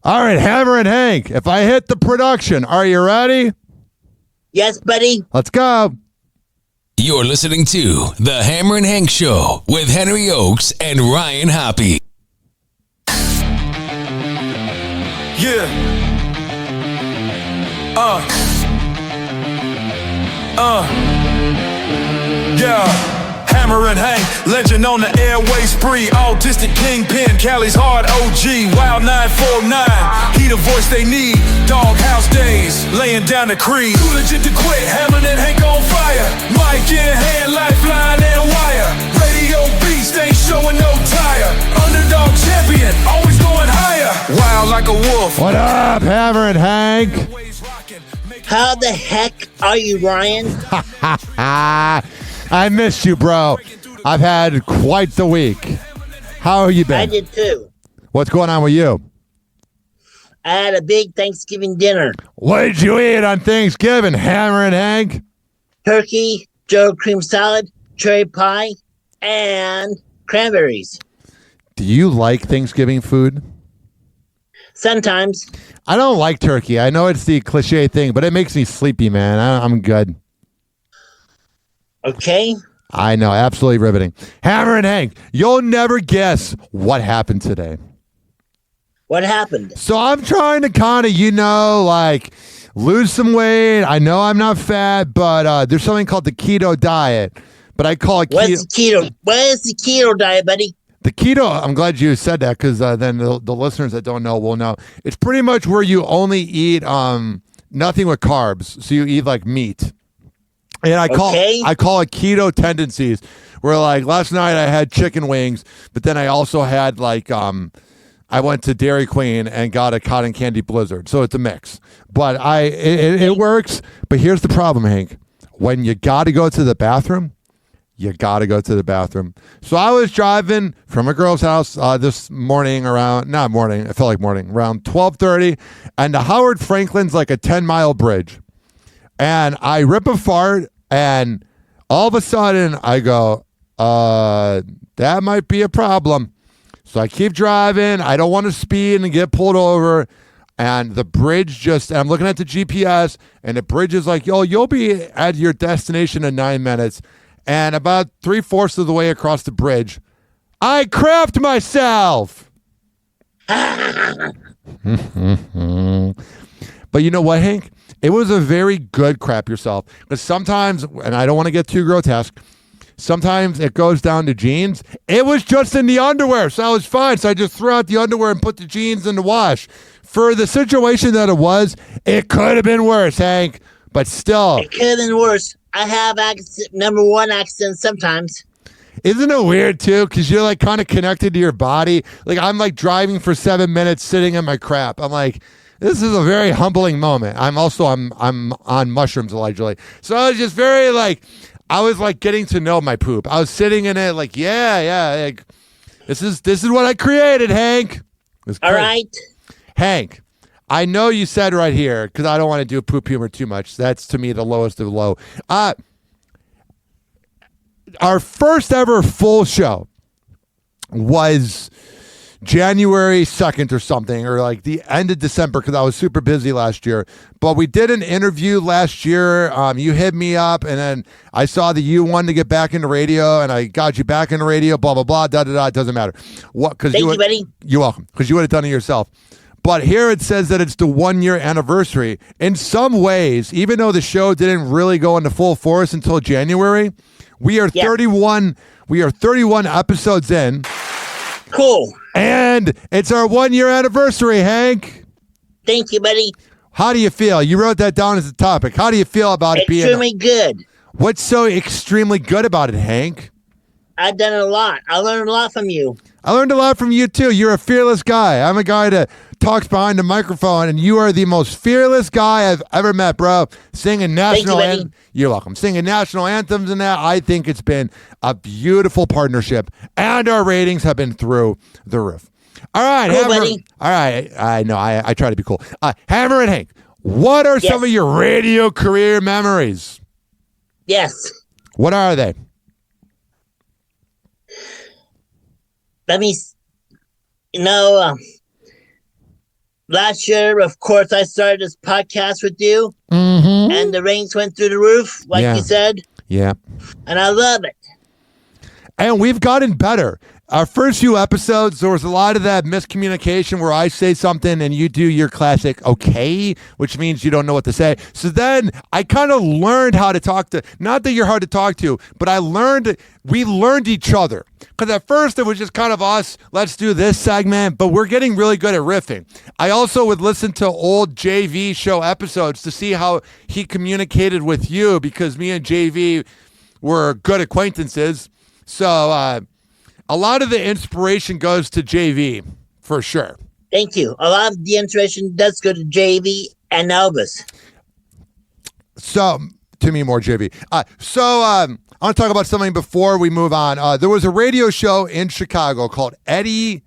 All right, Hammerin Hank, if I hit the production, are you ready? Yes, buddy. Let's go. You're listening to The Hammerin Hank Show with Henry Ochs and Ryan Hoppe. Yeah. Yeah. Hammerin Hank, legend on the airway spree. Autistic kingpin, Cali's hard OG. Wild 949, he the voice they need. Doghouse days, laying down the creed. Too legit to quit, Hammerin Hank on fire. Mic in hand, lifeline and wire. Radio beast ain't showing no tire. Underdog champion, always going higher. Wild like a wolf. What up, Hammerin Hank? How the heck are you, Ryan? I missed you, bro. I've had quite the week. How have you been? I did too. What's going on with you? I had a big Thanksgiving dinner. What did you eat on Thanksgiving, Hammerin Hank? Turkey, Joe cream salad, cherry pie, and cranberries. Do you like Thanksgiving food? Sometimes. I don't like turkey. I know it's the cliche thing, but it makes me sleepy, man. I'm good. Okay. I know, absolutely riveting. Hammerin Hank, you'll never guess what happened today. What happened? So I'm trying to kind of, lose some weight. I know I'm not fat, but there's something called the keto diet. But I call it keto. What's the keto? What is the keto diet, buddy? The keto, I'm glad you said that because then the listeners that don't know will know. It's pretty much where you only eat nothing with carbs. So you eat like meat. And I call it keto tendencies, where like last night I had chicken wings, but then I also had I went to Dairy Queen and got a cotton candy blizzard. So it's a mix. But it works. But here's the problem, Hank. When you got to go to the bathroom, you got to go to the bathroom. So I was driving from a girl's house this morning it felt like morning, around 12:30, and the Howard Franklin's like a 10-mile bridge. And I rip a fart, and all of a sudden, I go, that might be a problem. So I keep driving. I don't want to speed and get pulled over. And the bridge I'm looking at the GPS, and the bridge is like, you'll be at your destination in 9 minutes. And about 3/4 of the way across the bridge, I crapped myself. But you know what, Hank? It was a very good crap yourself. Because sometimes, and I don't want to get too grotesque, sometimes it goes down to jeans. It was just in the underwear, so I was fine. So I just threw out the underwear and put the jeans in the wash. For the situation that it was, it could have been worse, Hank. But still. It could have been worse. I have number one accidents sometimes. Isn't it weird, too? Because you're like kind of connected to your body. Like I'm like driving for 7 minutes sitting in my crap. I'm like, this is a very humbling moment. I'm on mushrooms allegedly. So I was just very I was getting to know my poop. I was sitting in it this is what I created, Hank. All right. Hank, I know you said right here, because I don't want to do poop humor too much. That's to me the lowest of the low. Our first ever full show was January 2nd or something, or the end of December, because I was super busy last year. But we did an interview last year. You hit me up, and then I saw that you wanted to get back into radio, and I got you back into radio, blah, blah, blah, da-da-da. It doesn't matter. Thank you, buddy. You're welcome, because you would have done it yourself. But here it says that it's the 1-year anniversary. In some ways, even though the show didn't really go into full force until January, we are 31. We are 31 episodes in. Cool. And it's our 1-year anniversary, Hank. Thank you, buddy. How do you feel? You wrote that down as a topic. How do you feel about it being extremely good? What's so extremely good about it, Hank? I've done a lot. I learned a lot from you. I learned a lot from you, too. You're a fearless guy. I'm a guy that talks behind the microphone, and you are the most fearless guy I've ever met, bro. Singing national anthems. You're welcome. Singing national anthems and that. I think it's been a beautiful partnership, and our ratings have been through the roof. All right, cool, buddy. All right, I know. I try to be cool. Hammerin Hank, what are some of your radio career memories? Yes. What are they? Let me, last year, of course, I started this podcast with you, and the ratings went through the roof, like you said. Yeah. And I love it. And we've gotten better. Our first few episodes, there was a lot of that miscommunication where I say something and you do your classic okay, which means you don't know what to say. So then I kind of learned how to talk to, not that you're hard to talk to, but we learned each other. Because at first it was just kind of us, let's do this segment, but we're getting really good at riffing. I also would listen to old JV show episodes to see how he communicated with you, because me and JV were good acquaintances. So, a lot of the inspiration goes to JV, for sure. Thank you. A lot of the inspiration does go to JV and Elvis. So, to me, more JV. I want to talk about something before we move on. There was a radio show in Chicago called Eddie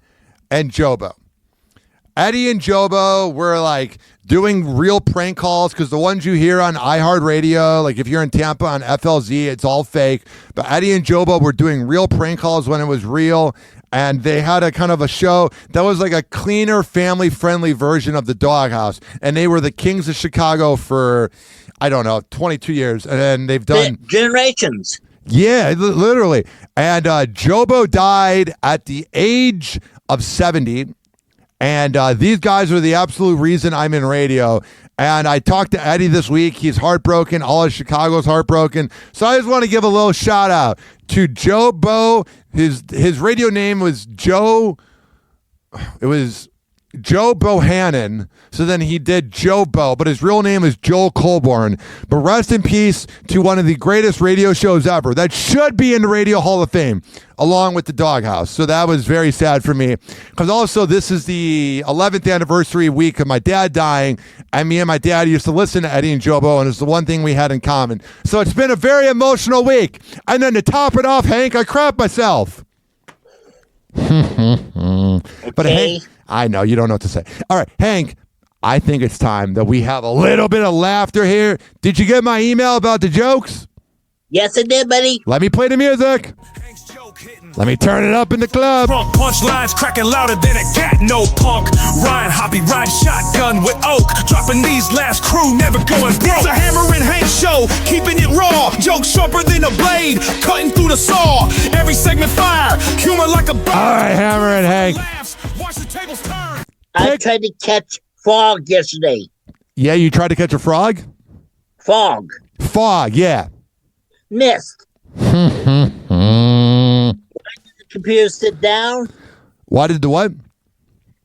and Jobo. Eddie and Jobo were like doing real prank calls, because the ones you hear on iHeartRadio, like if you're in Tampa on FLZ, it's all fake. But Eddie and Jobo were doing real prank calls when it was real. And they had a kind of a show that was like a cleaner, family-friendly version of the Doghouse. And they were the kings of Chicago for, I don't know, 22 years. And then they've done... generations. Yeah, literally. And Jobo died at the age of 70. And these guys are the absolute reason I'm in radio. And I talked to Eddie this week. He's heartbroken. All of Chicago's heartbroken. So I just want to give a little shout out to Joe Bo. His radio name was Joe. It was Joe Bohannon. So then he did Joe Bo, but his real name is Joel Colborn. But rest in peace to one of the greatest radio shows ever that should be in the Radio Hall of Fame, along with the Doghouse. So that was very sad for me, because also this is the 11th anniversary week of my dad dying, and me and my dad used to listen to Eddie and Jobo, and it's the one thing we had in common. So it's been a very emotional week. And then to top it off, Hank, I crap myself. But Hank, I know you don't know what to say. All right, Hank, I think it's time that we have a little bit of laughter here. Did you get my email about the jokes? Yes, I did, buddy. Let me play the music. Let me turn it up in the club. Drunk punchlines cracking louder than a cat, no punk. Ryan Hoppe, ride shotgun with Oak. Dropping these last crew, never going broke. It's a Hammerin Hank show, keeping it raw. Jokes sharper than a blade, cutting through the saw. Every segment fire, humor like a bird. All right, Hammerin Hank. Watch the tables turn. I tried to catch fog yesterday. Yeah, you tried to catch a frog? Fog. Fog, yeah. Missed. Computer sit down. Why did the what?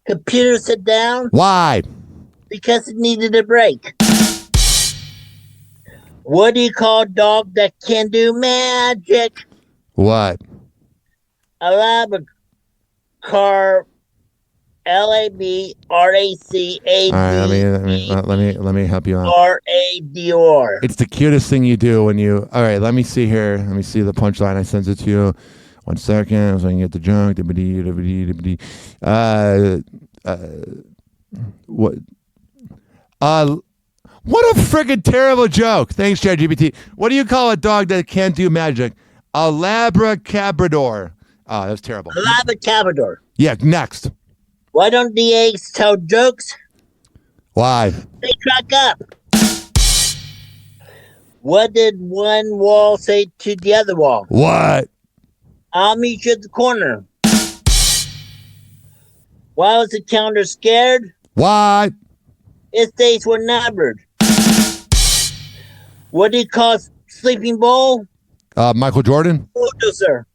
Computer sit down. Why? Because it needed a break. What do you call a dog that can do magic? What? A Labracar. LABRACAD. All right, let me help you out. RADOR. It's the cutest thing you do when you. All right, let me see here. Let me see the punchline. I sent it to you. 1 second, so I can get the junk. What? What a friggin' terrible joke. Thanks, ChatGPT. What do you call a dog that can't do magic? A Labracabrador. Oh, that's terrible. A Labracabrador. Yeah, next. Why don't DAs tell jokes? Why? They crack up. What did one wall say to the other wall? What? I'll meet you at the corner. Why was the calendar scared? Why? Its days were numbered. What do you call Sleeping Bull? Michael Jordan? Bulldozer.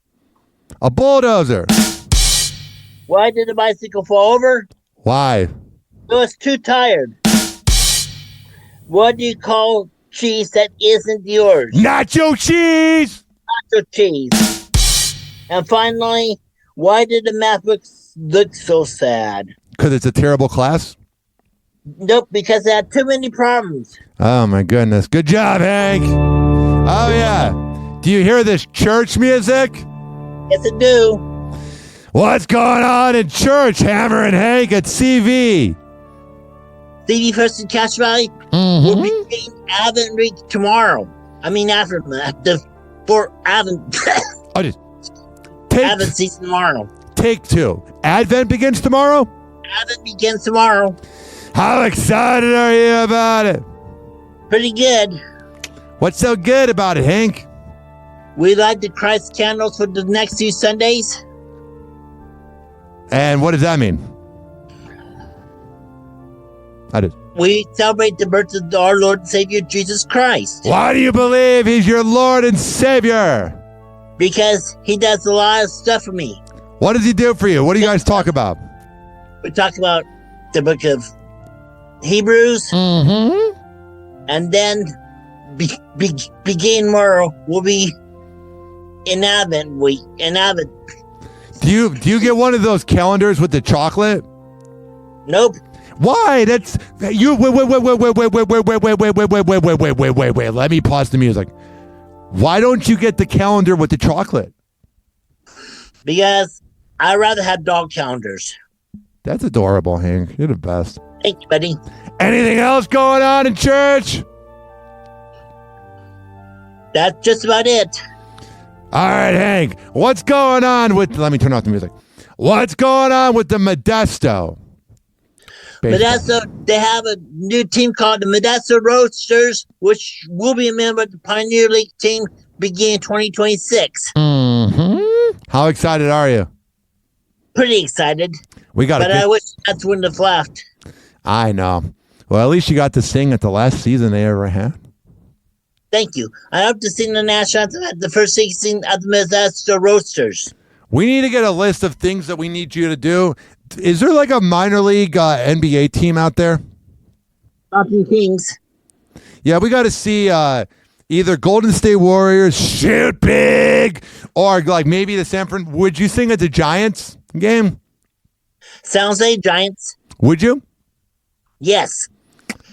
A bulldozer. Why did the bicycle fall over? Why? It was too tired. What do you call cheese that isn't yours? Nacho cheese! Nacho cheese. And finally, why did the math book look so sad? Because it's a terrible class? Nope, because it had too many problems. Oh, my goodness. Good job, Hank. Oh, yeah. Do you hear this church music? Yes, I do. What's going on in church, Hammer and Hank at CV? CV First in Cash Valley will be playing Advent Week tomorrow. I mean, after for Advent. Advent season tomorrow. Take 2. Advent begins tomorrow? Advent begins tomorrow. How excited are you about it? Pretty good. What's so good about it, Hank? We light the Christ candles for the next 2 Sundays. And what does that mean? We celebrate the birth of our Lord and Savior, Jesus Christ. Why do you believe he's your Lord and Savior? Because he does a lot of stuff for me. What does he do for you? What do you guys talk about? We talk about the book of Hebrews. Mm-hmm. And then begin tomorrow will be an Advent week. An Advent. Do you get one of those calendars with the chocolate? Nope. Why? That's you. Wait. Let me pause the music. Why don't you get the calendar with the chocolate? Because I'd rather have dog calendars. That's adorable, Hank. You're the best. Thank you, buddy. Anything else going on in church? That's just about it. All right, Hank. What's going on with... Let me turn off the music. What's going on with the Modesto? Modesto, they have a new team called the Modesto Roasters, which will be a member of the Pioneer League team beginning 2026. Mm-hmm. How excited are you? Pretty excited. I wish that's wouldn't have left. I know. Well, at least you got to sing at the last season they ever had. Thank you. I hope to sing the national anthem at the first season of the Modesto Roasters. We need to get a list of things that we need you to do. Is there like a minor league NBA team out there? Talking Kings. Yeah, we got to see either Golden State Warriors shoot big or like maybe the San Fran. Would you sing at the Giants game? Sounds like Giants. Would you? Yes.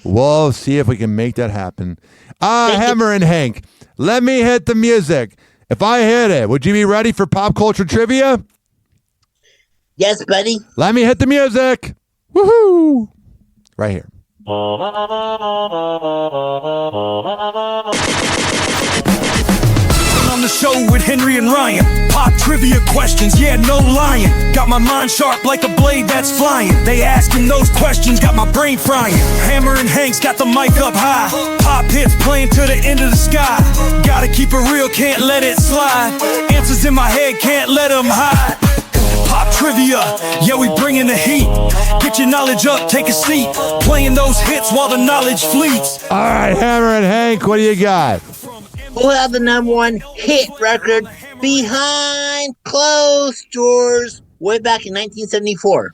We'll see if we can make that happen. Hammerin Hank, let me hit the music. If I hit it, would you be ready for pop culture trivia? Yes, buddy. Let me hit the music. Woohoo! Right here. On the show with Henry and Ryan. Pop trivia questions, yeah, no lying. Got my mind sharp like a blade that's flying. They asking those questions, got my brain frying. Hammerin Hank's got the mic up high. Pop hits playing to the end of the sky. Gotta keep it real, can't let it slide. Answers in my head, can't let them hide. Pop trivia, yeah, we bringing the heat. Get your knowledge up, take a seat. Playing those hits while the knowledge fleets. All right, Hammerin Hank, what do you got? We'll have the #1 hit record behind closed doors way back in 1974.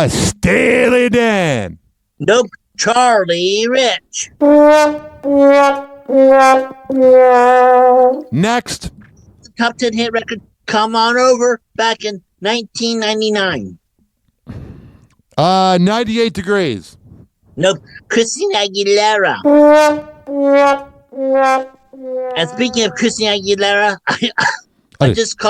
Steely Dan. Nope, Charlie Rich. Next. The top 10 hit record, Come On Over, back in 1999. 98 Degrees. Nope, Christina Aguilera. And speaking of Christina Aguilera, I just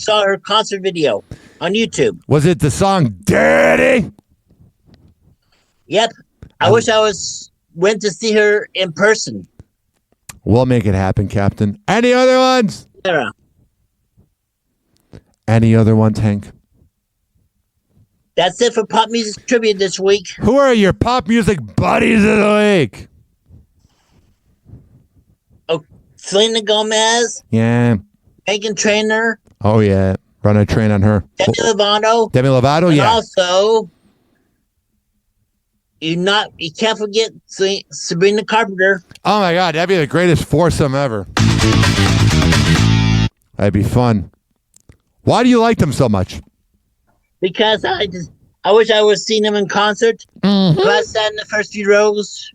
saw her concert video on YouTube. Was it the song Dirty? Yep. I wish I went to see her in person. We'll make it happen, Captain. Any other ones? Yeah. Any other ones, Hank? That's it for Pop Music Trivia this week. Who are your pop music buddies of the week? Oh, Selena Gomez. Yeah. Meghan Trainor. Oh, yeah. Run a train on her. Demi Lovato. Demi Lovato, and yeah. Also, you can't forget Sabrina Carpenter. Oh, my God. That'd be the greatest foursome ever. That'd be fun. Why do you like them so much? Because I wish I was seeing them in concert. Mm-hmm. If I sat in the first few rows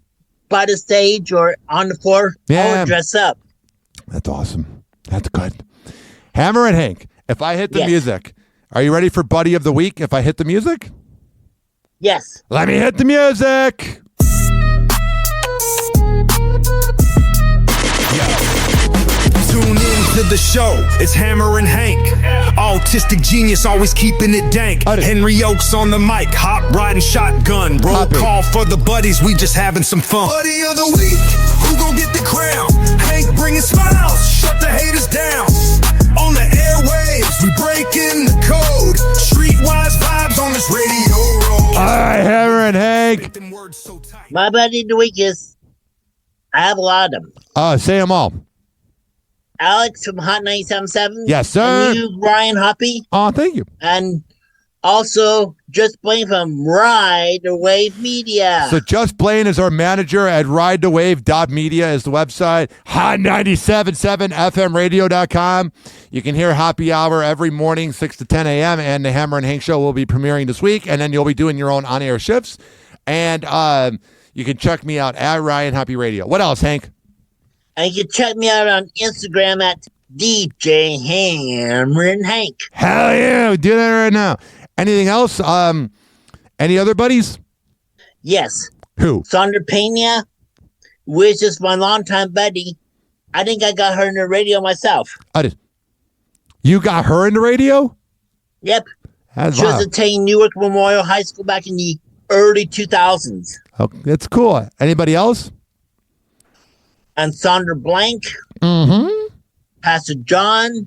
by the stage or on the floor, I would dress up. That's awesome. That's good. Hammer and Hank, if I hit the music, are you ready for Buddy of the Week if I hit the music? Yes. Let me hit the music. Tune in to the show. It's Hammerin Hank. Autistic genius, always keeping it dank. Henry Ochs on the mic, hot riding shotgun. Roll call for the buddies, we just having some fun. Buddy of the week, who gon' get the crown? Hank bringing smiles, shut the haters down. On the airwaves, we breaking the code. Streetwise vibes on this radio roll. Hank? My buddy of the week is, I have a lot of them. Say them all. Alex from Hot 97.7. Yes, sir. And you, Ryan Hoppe. Oh, thank you. And also, Just Blaine from Ride the Wave Media. So Just Blaine is our manager at ridethewave.media is the website. Hot977fmradio.com. You can hear Happy Hour every morning, 6 to 10 a.m. And the Hammer and Hank Show will be premiering this week. And then you'll be doing your own on-air shifts. And you can check me out at Ryan Happy Radio. What else, Hank? And you can check me out on Instagram at DJ Hammerin Hank. Hell yeah, we do that right now. Anything else? Any other buddies? Yes. Who? Sandra Pena, which is my longtime buddy. I think I got her in the radio myself. I did. You got her in the radio? Yep. That's she was attending Newark Memorial High School back in the early 2000s. Oh, that's cool. Anybody else? And Sandra Blank. Mm-hmm. Pastor John.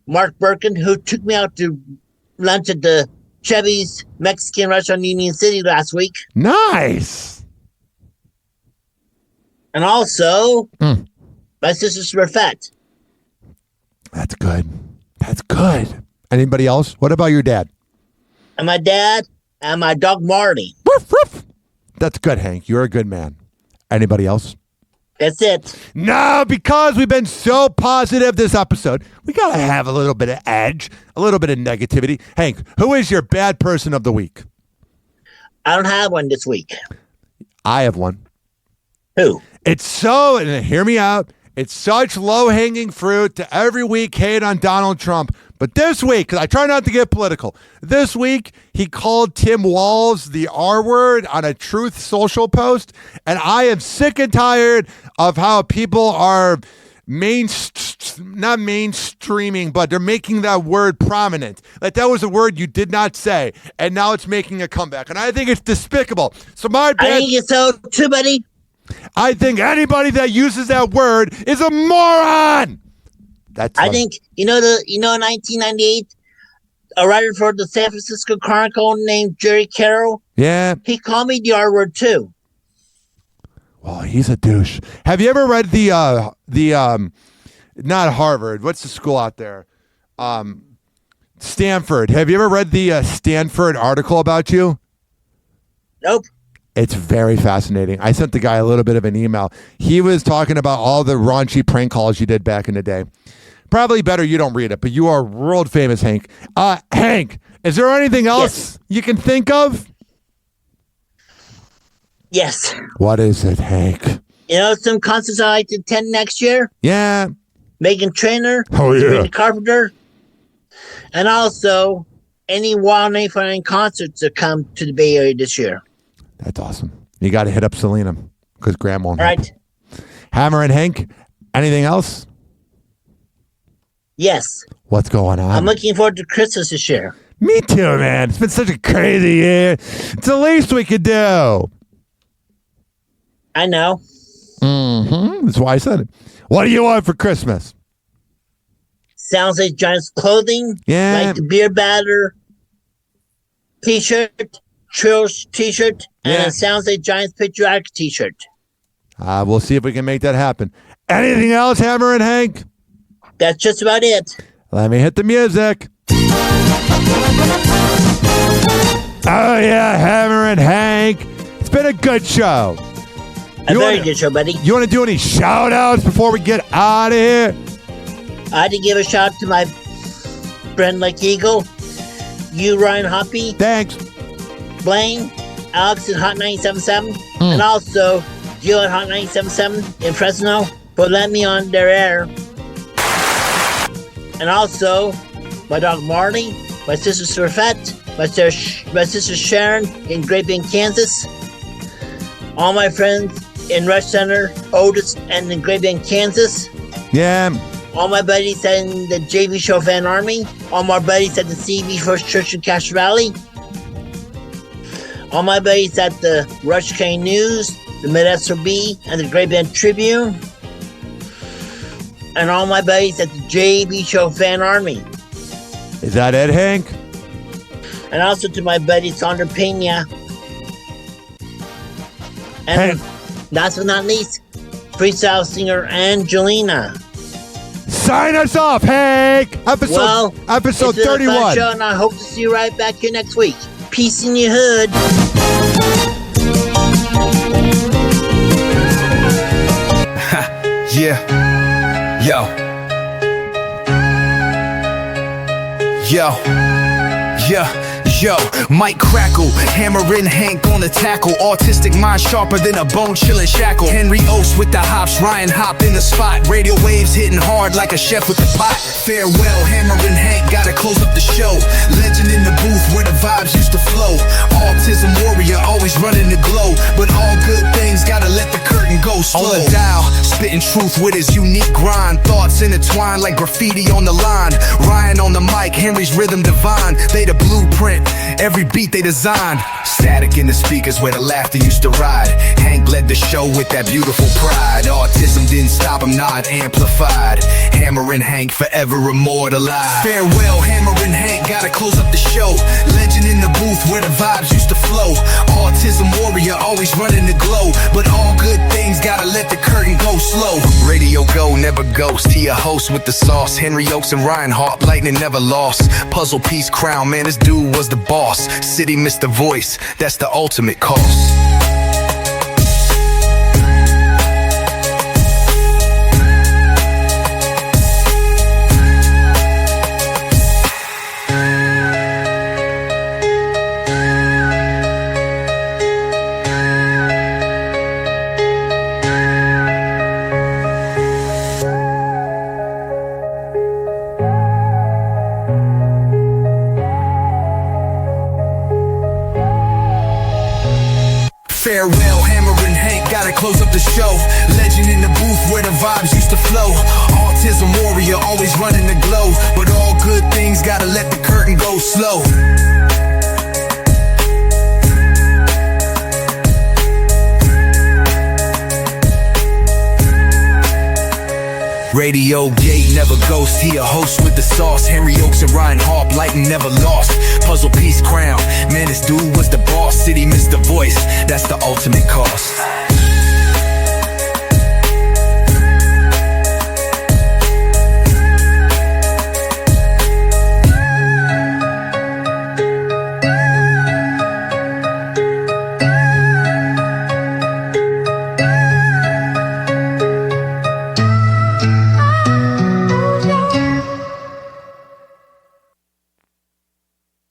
Mark Birkin, who took me out to lunch at the Chevy's Mexican restaurant in Union City last week. Nice. And also, my sister's Rafet. That's good. That's good. Anybody else? What about your dad? And my dad and my dog Marty. Woof, woof. That's good, Hank. You're a good man. Anybody else? That's it. No, because we've been so positive this episode, we got to have a little bit of edge, a little bit of negativity. Hank, who is your bad person of the week? I don't have one this week. I have one. Who? It's so, and hear me out, it's such low-hanging fruit to every week hate on Donald Trump. But this week, because I try not to get political, this week he called Tim Walz the R word on a Truth Social post. And I am sick and tired of how people are not mainstreaming, but they're making that word prominent. Like that was a word you did not say. And now it's making a comeback. And I think it's despicable. So I think it's so too, buddy. I think anybody that uses that word is a moron. I think, in 1998, a writer for the San Francisco Chronicle named Jerry Carroll. Yeah. He called me the R word too. Well, he's a douche. Have you ever read the not Harvard, what's the school out there? Stanford. Have you ever read the Stanford article about you? Nope. It's very fascinating. I sent the guy a little bit of an email. He was talking about all the raunchy prank calls you did back in the day. Probably better you don't read it, but you are world famous, Hank. Hank, is there anything else you can think of? Yes. What is it, Hank? Some concerts I like to attend next year? Yeah. Meghan Trainor. Oh, yeah. Sabrina Carpenter. And also, any Wild Nation concerts that come to the Bay Area this year. That's awesome. You got to hit up Selena because Graham won't. Right. Hammer and Hank, anything else? Yes. What's going on? I'm looking forward to Christmas this year. Me too, man. It's been such a crazy year. It's the least we could do. I know. Mm-hmm. That's why I said it. What do you want for Christmas? Sounds like Giants clothing. Yeah. Like the beer batter t-shirt, Trills t-shirt, and it sounds like Giants patriotic t-shirt. We'll see if we can make that happen. Anything else, Hammer and Hank? That's just about it. Let me hit the music. Oh, yeah, Hammer and Hank. It's been a good show. A very good show, buddy. You want to do any shout-outs before we get out of here? I had to give a shout to my friend like Eagle, you, Ryan Hoppe. Thanks. Blaine, Alex at Hot 97.7, and also Jill at Hot 97.7 in Fresno for letting me on their air. And also, my dog Marty, my sister Surfette, my sister Sharon in Great Bend, Kansas, all my friends in Rush Center, Otis, and in Great Bend, Kansas. Yeah. All my buddies in the JV Show Fan Army. All my buddies at the CV First Church in Cache Valley. All my buddies at the Rush County News, the Mid-SOB, and the Great Bend Tribune. And all my buddies at the JV Show Fan Army. Is that it, Hank? And also to my buddy Sandra Pena And last but not least, freestyle singer Angelina. Sign us off, Hank. Episode 31. Show, and I hope to see you right back here next week. Peace in your hood. Yeah. Yo, Mike Crackle, Hammerin Hank on the tackle. Autistic mind sharper than a bone chillin' shackle. Henry Ochs with the hops, Ryan Hop in the spot. Radio waves hitting hard like a chef with the pot. Farewell, Hammerin Hank, gotta close up the show. Legend in the booth where the vibes used to flow. Autism warrior, always running the glow. But all good things gotta let the curtain go slow. On the dial, spitting truth with his unique grind. Thoughts intertwined like graffiti on the line. Ryan on the mic, Henry's rhythm divine. They the blueprint, every beat they designed. Static in the speakers where the laughter used to ride. Hank led the show with that beautiful pride. Autism didn't stop him, not amplified. Hammerin Hank forever immortalized. Farewell, Hammerin Hank, gotta close up the show. Legend in the booth where the vibes used to flow. Autism warrior, always running the glow. But all good things gotta let the curtain go slow. Radio go, never ghost. He a host with the sauce. Henry Ochs and Ryan Hop, lightning never lost. Puzzle piece crown, man, this dude was the boss. City missed the voice, that's the ultimate cost. Farewell, Hammerin Hank, gotta close up the show. Legend in the booth where the vibes used to flow. Autism warrior, always running the glow. But all good things gotta let the curtain go slow. Radio gate never ghost, he a host with the sauce. Henry Ochs and Ryan Hop, lightning never lost. Puzzle piece crown, man, this dude was the boss. City missed the voice, that's the ultimate cost.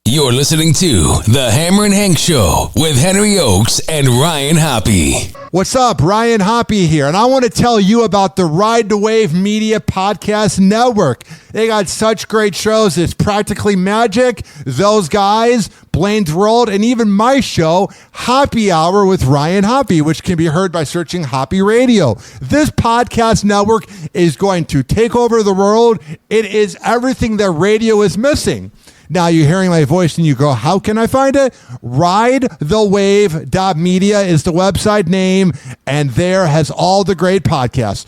You're listening to The Hammerin Hank Show with Henry Ochs and Ryan Hoppe. What's up? Ryan Hoppe here, and I want to tell you about the Ride the Wave Media Podcast Network. They got such great shows. It's Practically Magic, Those Guys, Blaine's World, and even my show, Happy Hour with Ryan Hoppe, which can be heard by searching Hoppe Radio. This podcast network is going to take over the world. It is everything that radio is missing. Now you're hearing my voice and you go, how can I find it? RideTheWave.media is the website name, and there has all the great podcasts.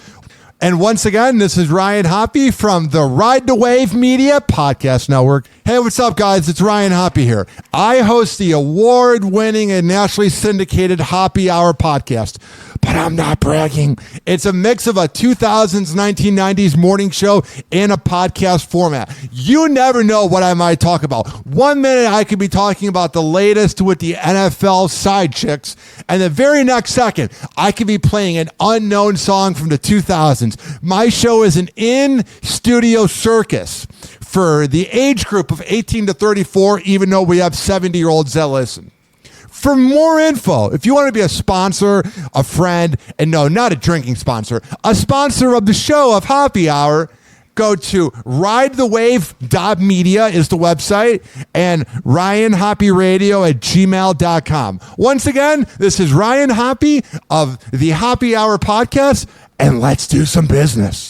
And once again, this is Ryan Hoppe from the Ride the Wave Media Podcast Network. Hey, what's up, guys? It's Ryan Hoppe here. I host the award-winning and nationally syndicated Happy Hour podcast, but I'm not bragging. It's a mix of a 2000s, 1990s morning show in a podcast format. You never know what I might talk about. 1 minute, I could be talking about the latest with the NFL side chicks, and the very next second, I could be playing an unknown song from the 2000s. My show is an in-studio circus for the age group of 18 to 34, even though we have 70-year-olds that listen. For more info, if you want to be a sponsor, a friend, and no, not a drinking sponsor, a sponsor of the show of Happy Hour, go to ridethewave.media is the website, and ryanhopperadio@gmail.com. Once again, this is Ryan Hoppe of the Happy Hour podcast, and let's do some business.